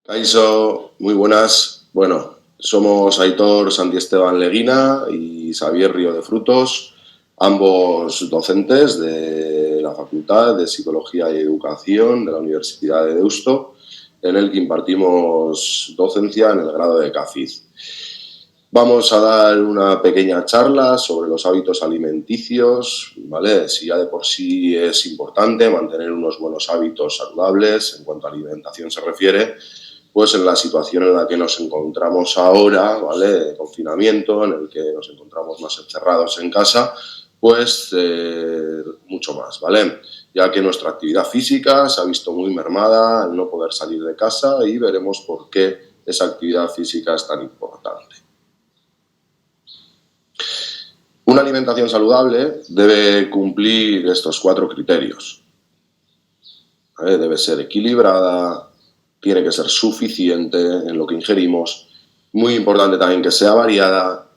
Kaixo, muy buenas. Bueno, somos Aitor Santiesteban Leguina y Xavier Río de Frutos, ambos docentes de la Facultad de Psicología y Educación de la Universidad de Deusto, en el que impartimos docencia en el grado de CAFID. Vamos a dar una pequeña charla sobre los hábitos alimenticios, ¿vale? Si ya de por sí es importante mantener unos buenos hábitos saludables en cuanto a alimentación se refiere, pues en la situación en la que nos encontramos ahora, ¿vale? De confinamiento, en el que nos encontramos más encerrados en casa, pues mucho más, ¿vale? Ya que nuestra actividad física se ha visto muy mermada al no poder salir de casa y veremos por qué esa actividad física es tan importante. Una alimentación saludable debe cumplir estos 4 criterios. ¿Vale? Debe ser equilibrada, tiene que ser suficiente en lo que ingerimos, muy importante también que sea variada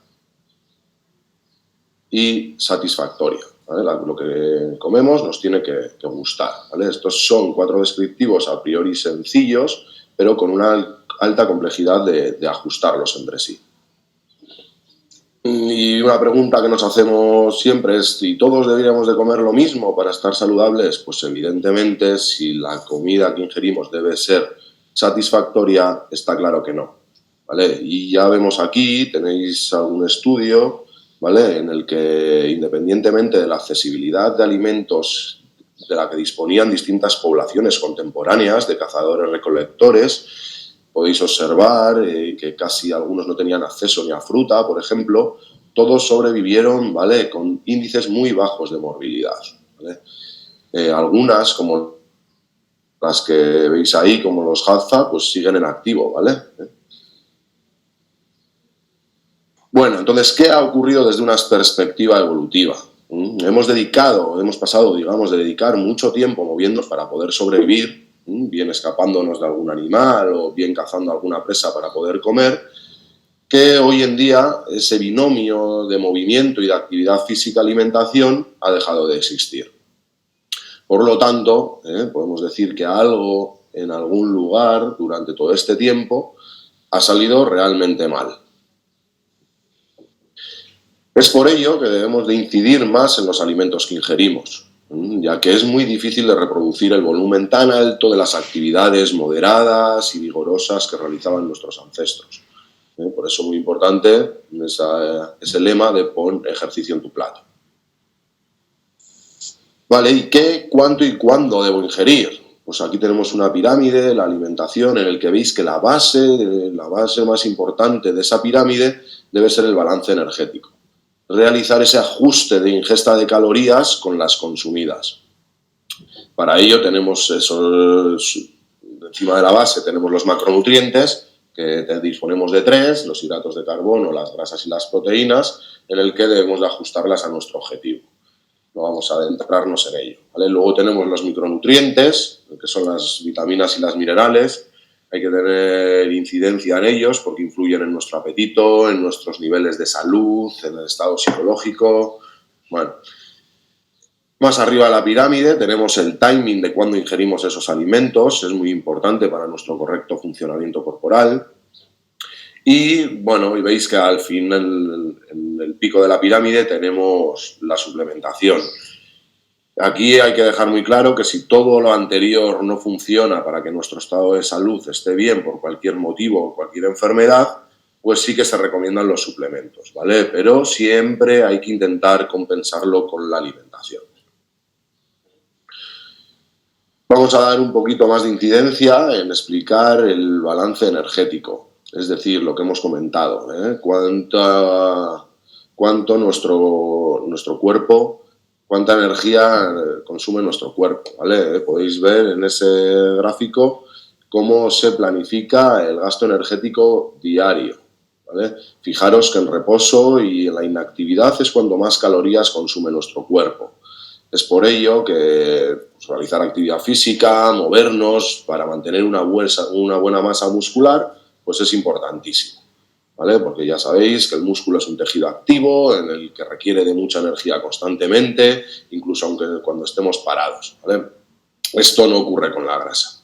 y satisfactoria. ¿Vale? Lo que comemos nos tiene que gustar. ¿Vale? Estos son 4 descriptivos a priori sencillos, pero con una alta complejidad de ajustarlos entre sí. Y una pregunta que nos hacemos siempre es si todos deberíamos de comer lo mismo para estar saludables. Pues evidentemente, si la comida que ingerimos debe ser satisfactoria, está claro que no, ¿vale? Y ya vemos aquí, tenéis algún estudio, ¿vale?, en el que independientemente de la accesibilidad de alimentos de la que disponían distintas poblaciones contemporáneas de cazadores-recolectores, podéis observar que casi algunos no tenían acceso ni a fruta, por ejemplo. Todos sobrevivieron, ¿vale?, con índices muy bajos de morbilidad, ¿vale? Algunas, como las que veis ahí, como los Hadza, pues siguen en activo, ¿vale? Bueno, entonces, ¿qué ha ocurrido desde una perspectiva evolutiva? Hemos pasado, digamos, de dedicar mucho tiempo moviéndonos para poder sobrevivir, bien escapándonos de algún animal o bien cazando alguna presa para poder comer, que hoy en día ese binomio de movimiento y de actividad física-alimentación ha dejado de existir. Por lo tanto, podemos decir que algo en algún lugar durante todo este tiempo ha salido realmente mal. Es por ello que debemos de incidir más en los alimentos que ingerimos, ya que es muy difícil de reproducir el volumen tan alto de las actividades moderadas y vigorosas que realizaban nuestros ancestros. Por eso muy importante ese lema de pon ejercicio en tu plato. Vale, ¿y qué, cuánto y cuándo debo ingerir? Pues aquí tenemos una pirámide, la alimentación, en el que veis que la base más importante de esa pirámide debe ser el balance energético. Realizar ese ajuste de ingesta de calorías con las consumidas. Para ello tenemos encima de la base tenemos los macronutrientes, que disponemos de 3, los hidratos de carbono, las grasas y las proteínas, en el que debemos de ajustarlas a nuestro objetivo. No vamos a adentrarnos en ello, ¿vale? Luego tenemos los micronutrientes, que son las vitaminas y las minerales. Hay que tener incidencia en ellos porque influyen en nuestro apetito, en nuestros niveles de salud, en el estado psicológico. Bueno, más arriba de la pirámide tenemos el timing de cuándo ingerimos esos alimentos. Es muy importante para nuestro correcto funcionamiento corporal. Y bueno, y veis que al fin, en el pico de la pirámide, tenemos la suplementación. Aquí hay que dejar muy claro que si todo lo anterior no funciona para que nuestro estado de salud esté bien por cualquier motivo o cualquier enfermedad, pues sí que se recomiendan los suplementos, ¿vale? Pero siempre hay que intentar compensarlo con la alimentación. Vamos a dar un poquito más de incidencia en explicar el balance energético, es decir, lo que hemos comentado, cuánto nuestro cuerpo, cuánta energía consume nuestro cuerpo, ¿vale? Podéis ver en ese gráfico cómo se planifica el gasto energético diario, ¿vale? Fijaros que en reposo y en la inactividad es cuando más calorías consume nuestro cuerpo. Es por ello que realizar actividad física, movernos para mantener una buena masa muscular, pues es importantísimo, ¿vale? Porque ya sabéis que el músculo es un tejido activo en el que requiere de mucha energía constantemente, incluso cuando estemos parados, ¿vale? Esto no ocurre con la grasa.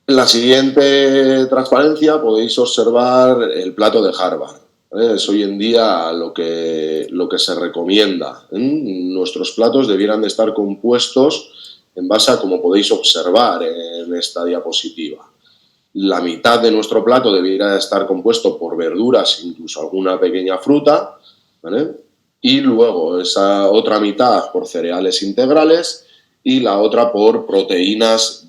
En la siguiente transparencia podéis observar el plato de Harvard. Es hoy en día lo que se recomienda. Nuestros platos debieran de estar compuestos en base a como podéis observar en esta diapositiva. La mitad de nuestro plato debería estar compuesto por verduras, incluso alguna pequeña fruta, ¿vale? Y luego esa otra mitad por cereales integrales y la otra por proteínas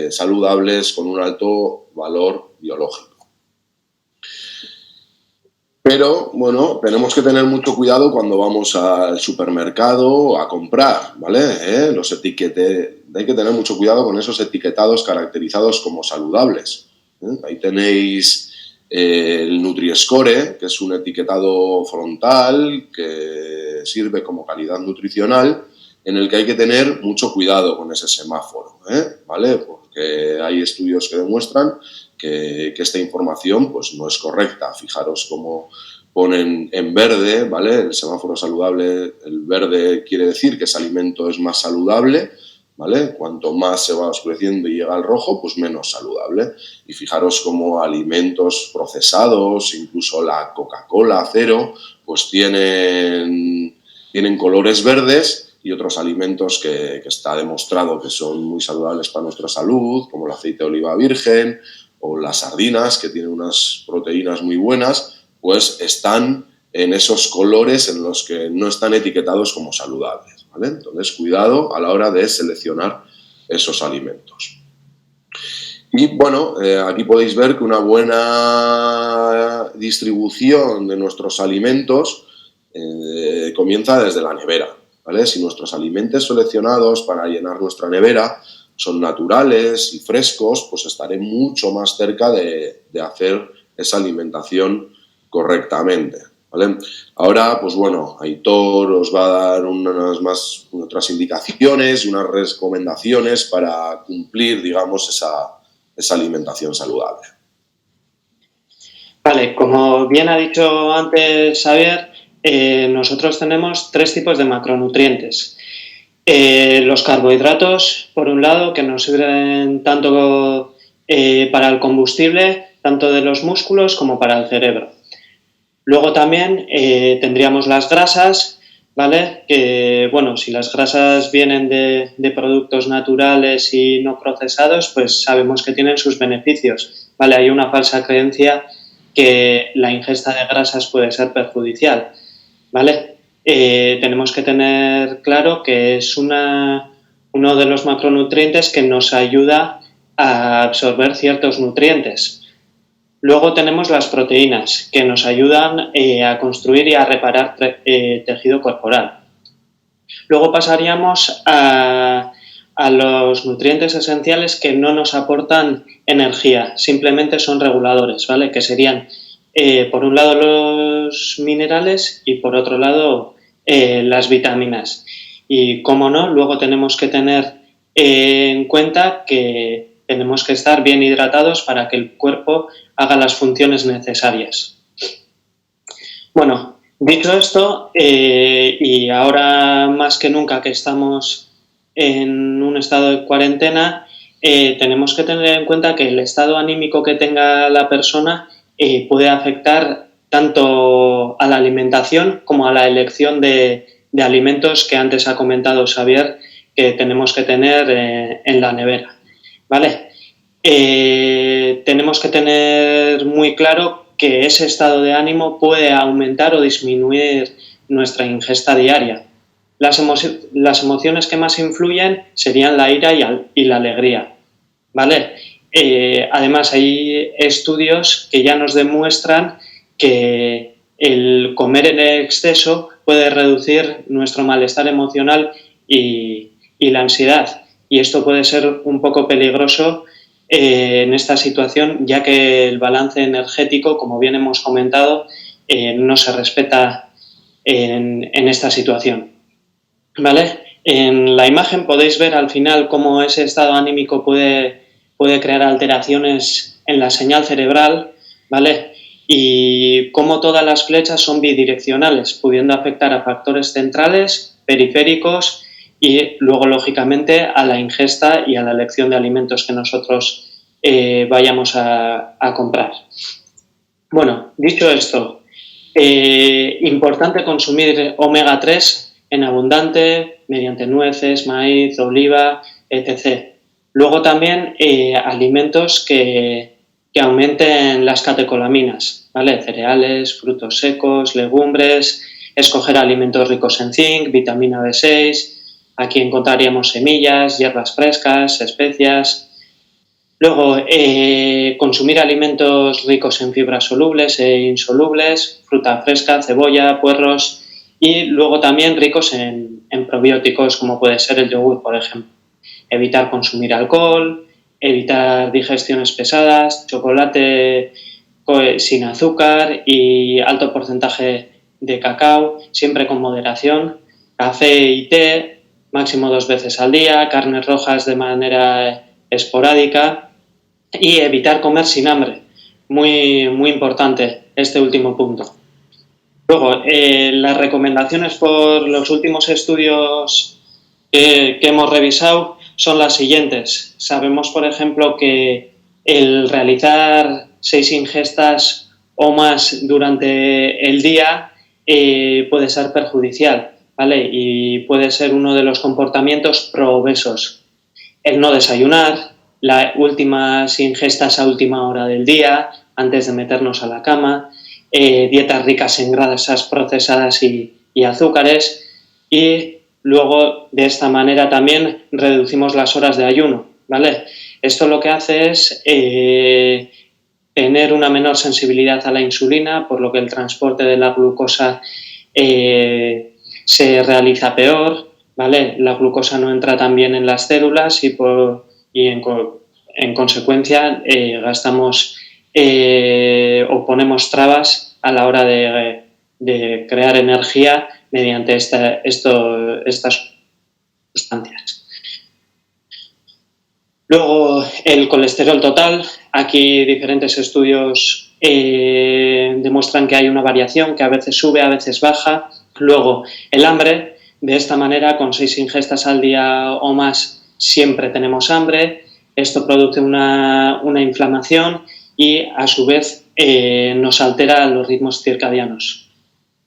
saludables con un alto valor biológico. Pero, bueno, tenemos que tener mucho cuidado cuando vamos al supermercado a comprar, ¿vale? Hay que tener mucho cuidado con esos etiquetados caracterizados como saludables. Ahí tenéis el Nutri-Score, que es un etiquetado frontal que sirve como calidad nutricional, en el que hay que tener mucho cuidado con ese semáforo, ¿vale? Porque hay estudios que demuestran que esta información pues, no es correcta. Fijaros cómo ponen en verde, ¿vale? El semáforo saludable, el verde quiere decir que ese alimento es más saludable, ¿vale? Cuanto más se va oscureciendo y llega al rojo, pues menos saludable. Y fijaros cómo alimentos procesados, incluso la Coca-Cola cero, pues tienen colores verdes, y otros alimentos que está demostrado que son muy saludables para nuestra salud, como el aceite de oliva virgen o las sardinas, que tienen unas proteínas muy buenas, pues están en esos colores en los que no están etiquetados como saludables, ¿vale? Entonces, cuidado a la hora de seleccionar esos alimentos. Y bueno, aquí podéis ver que una buena distribución de nuestros alimentos comienza desde la nevera, ¿vale? Si nuestros alimentos seleccionados para llenar nuestra nevera son naturales y frescos, pues estaré mucho más cerca de hacer esa alimentación correctamente, ¿vale? Ahora, pues bueno, Aitor os va a dar otras indicaciones y unas recomendaciones para cumplir, digamos, esa alimentación saludable. Vale, como bien ha dicho antes Xavier, nosotros tenemos 3 tipos de macronutrientes. Los carbohidratos, por un lado, que nos sirven tanto para el combustible, tanto de los músculos como para el cerebro. Luego también tendríamos las grasas, ¿vale? Que, bueno, si las grasas vienen de productos naturales y no procesados, pues sabemos que tienen sus beneficios, ¿vale? Hay una falsa creencia que la ingesta de grasas puede ser perjudicial, ¿vale? Tenemos que tener claro que es uno de los macronutrientes que nos ayuda a absorber ciertos nutrientes. Luego tenemos las proteínas, que nos ayudan a construir y a reparar tejido corporal. Luego pasaríamos a los nutrientes esenciales que no nos aportan energía, simplemente son reguladores, ¿vale? Que serían, por un lado, los minerales y por otro lado, las vitaminas. Y, como no, luego tenemos que tener en cuenta que tenemos que estar bien hidratados para que el cuerpo haga las funciones necesarias. Bueno, dicho esto, y ahora más que nunca que estamos en un estado de cuarentena, tenemos que tener en cuenta que el estado anímico que tenga la persona puede afectar tanto a la alimentación como a la elección de alimentos que antes ha comentado Xavier que tenemos que tener en la nevera, ¿vale? Tenemos que tener muy claro que ese estado de ánimo puede aumentar o disminuir nuestra ingesta diaria. Las emociones que más influyen serían la ira y la alegría, ¿vale? Además, hay estudios que ya nos demuestran que el comer en exceso puede reducir nuestro malestar emocional y la ansiedad. Y esto puede ser un poco peligroso en esta situación, ya que el balance energético, como bien hemos comentado, no se respeta en esta situación, ¿vale? En la imagen podéis ver al final cómo ese estado anímico puede crear alteraciones en la señal cerebral, ¿vale? Y cómo todas las flechas son bidireccionales, pudiendo afectar a factores centrales, periféricos y luego, lógicamente, a la ingesta y a la elección de alimentos que nosotros vayamos a comprar. Bueno, dicho esto, importante consumir omega 3 en abundante mediante nueces, maíz, oliva, etc. Luego también alimentos que aumenten las catecolaminas, ¿vale? Cereales, frutos secos, legumbres, escoger alimentos ricos en zinc, vitamina B6, aquí encontraríamos semillas, hierbas frescas, especias. Luego, consumir alimentos ricos en fibras solubles e insolubles, fruta fresca, cebolla, puerros, y luego también ricos en probióticos, como puede ser el yogur, por ejemplo. Evitar consumir alcohol, evitar digestiones pesadas, chocolate sin azúcar y alto porcentaje de cacao, siempre con moderación, café y té máximo 2 veces al día, carnes rojas de manera esporádica y evitar comer sin hambre. Muy, muy importante este último punto. Luego, las recomendaciones por los últimos estudios que hemos revisado son las siguientes. Sabemos, por ejemplo, que el realizar 6 ingestas o más durante el día puede ser perjudicial, ¿vale? Y puede ser uno de los comportamientos pro-obesos. El no desayunar, las últimas ingestas a última hora del día, antes de meternos a la cama, dietas ricas en grasas procesadas y azúcares, y luego de esta manera también reducimos las horas de ayuno, ¿vale? Esto lo que hace es tener una menor sensibilidad a la insulina, por lo que el transporte de la glucosa se realiza peor, ¿vale? La glucosa no entra tan bien en las células y en consecuencia gastamos o ponemos trabas a la hora de crear energía mediante estas sustancias. Luego, el colesterol total. Aquí diferentes estudios demuestran que hay una variación, que a veces sube, a veces baja. Luego, el hambre. De esta manera, con 6 ingestas al día o más, siempre tenemos hambre. Esto produce una inflamación y, a su vez, nos altera los ritmos circadianos.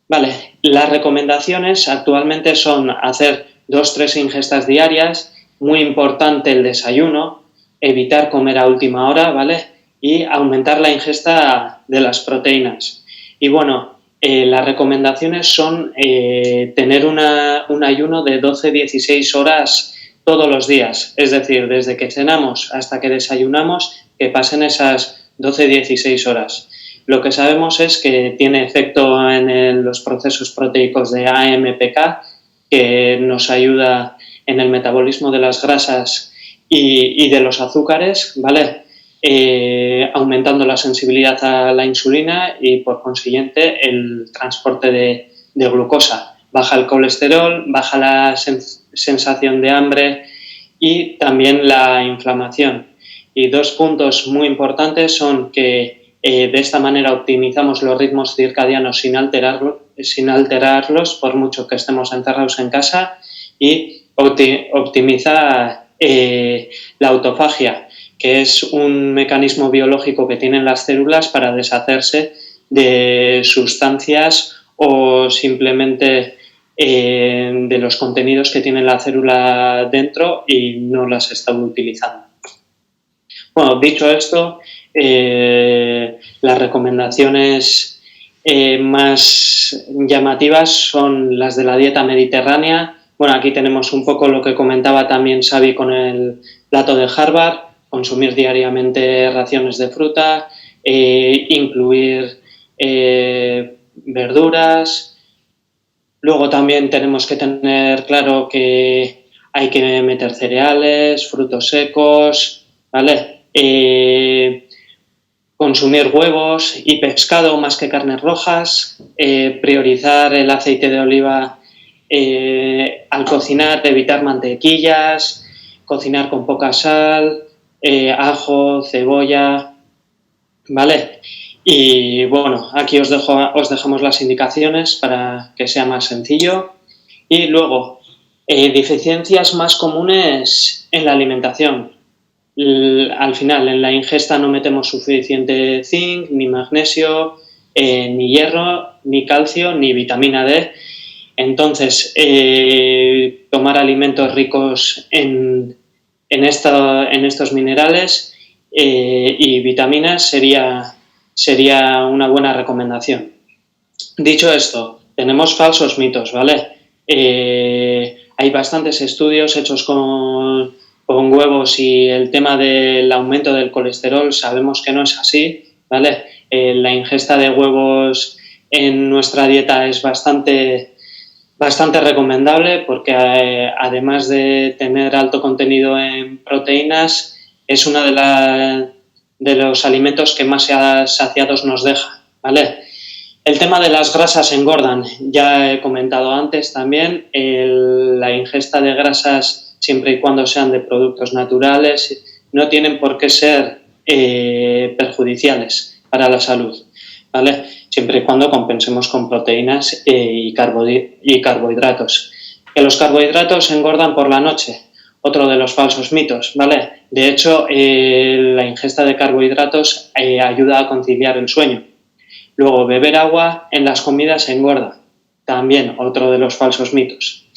Vale, las recomendaciones actualmente son hacer 2-3 ingestas diarias, muy importante el desayuno, evitar comer a última hora, ¿vale? Y aumentar la ingesta de las proteínas. Y bueno, las recomendaciones son tener un ayuno de 12-16 horas todos los días, es decir, desde que cenamos hasta que desayunamos, que pasen esas 12-16 horas. Lo que sabemos es que tiene efecto en los procesos proteicos de AMPK, que nos ayuda en el metabolismo de las grasas y de los azúcares, ¿vale? Aumentando la sensibilidad a la insulina y, por consiguiente, el transporte de glucosa. Baja el colesterol, baja la sensación de hambre y también la inflamación. Y 2 puntos muy importantes son que de esta manera optimizamos los ritmos circadianos sin alterarlos, por mucho que estemos encerrados en casa, y optimiza la autofagia, que es un mecanismo biológico que tienen las células para deshacerse de sustancias o simplemente de los contenidos que tiene la célula dentro y no las está utilizando. Bueno, dicho esto, las recomendaciones más llamativas son las de la dieta mediterránea. Bueno, aquí tenemos un poco lo que comentaba también Xavi con el plato de Harvard: consumir diariamente raciones de fruta, incluir verduras. Luego también tenemos que tener claro que hay que meter cereales, frutos secos, ¿vale? Consumir huevos y pescado más que carnes rojas, priorizar el aceite de oliva al cocinar, evitar mantequillas, cocinar con poca sal, ajo, cebolla, ¿vale? Y bueno, aquí os dejamos las indicaciones para que sea más sencillo. Y luego, deficiencias más comunes en la alimentación. al final en la ingesta no metemos suficiente zinc, ni magnesio, ni hierro, ni calcio, ni vitamina D. Entonces, tomar alimentos ricos en estos minerales y vitaminas sería una buena recomendación. Dicho esto, tenemos falsos mitos, ¿vale? Hay bastantes estudios hechos con huevos y el tema del aumento del colesterol sabemos que no es así, ¿vale? La ingesta de huevos en nuestra dieta es bastante recomendable porque además de tener alto contenido en proteínas, es uno de los alimentos que más saciados nos deja, ¿vale? El tema de las grasas engordan, ya he comentado antes también, la ingesta de grasas siempre y cuando sean de productos naturales no tienen por qué ser perjudiciales para la salud, ¿vale? Siempre y cuando compensemos con proteínas y carbohidratos. Que los carbohidratos engordan por la noche, otro de los falsos mitos, ¿vale? De hecho, la ingesta de carbohidratos ayuda a conciliar el sueño. Luego, beber agua en las comidas engorda, también otro de los falsos mitos.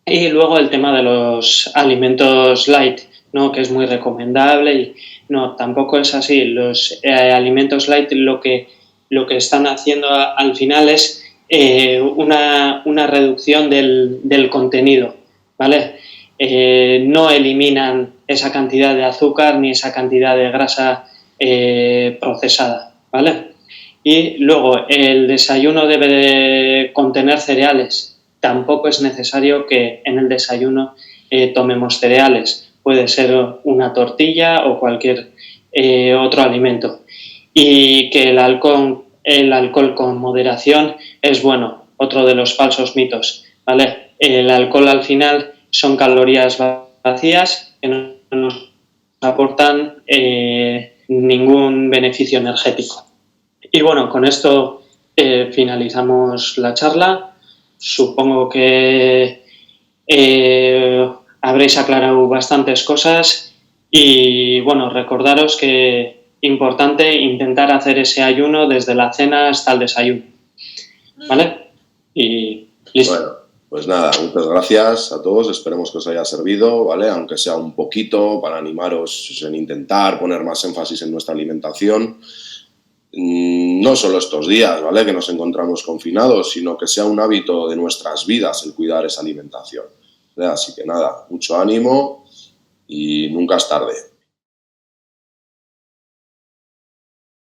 Y luego el tema de los alimentos light, ¿no? Que es muy recomendable y no, tampoco es así. Los alimentos light lo que están haciendo al final es una reducción del contenido, ¿vale? No eliminan esa cantidad de azúcar ni esa cantidad de grasa procesada, ¿vale? Y luego, el desayuno debe de contener cereales. Tampoco es necesario que en el desayuno tomemos cereales. Puede ser una tortilla o cualquier otro alimento. Y que el alcohol con moderación es bueno, otro de los falsos mitos, ¿vale? El alcohol al final son calorías vacías que no nos aportan ningún beneficio energético. Y bueno, con esto finalizamos la charla. Supongo que habréis aclarado bastantes cosas y bueno, recordaros que importante intentar hacer ese ayuno desde la cena hasta el desayuno, ¿vale? Y listo. Bueno, pues nada, muchas gracias a todos, esperemos que os haya servido, ¿vale? Aunque sea un poquito para animaros en intentar poner más énfasis en nuestra alimentación. No solo estos días, ¿vale? Que nos encontramos confinados, sino que sea un hábito de nuestras vidas el cuidar esa alimentación, ¿vale? Así que nada, mucho ánimo y nunca es tarde.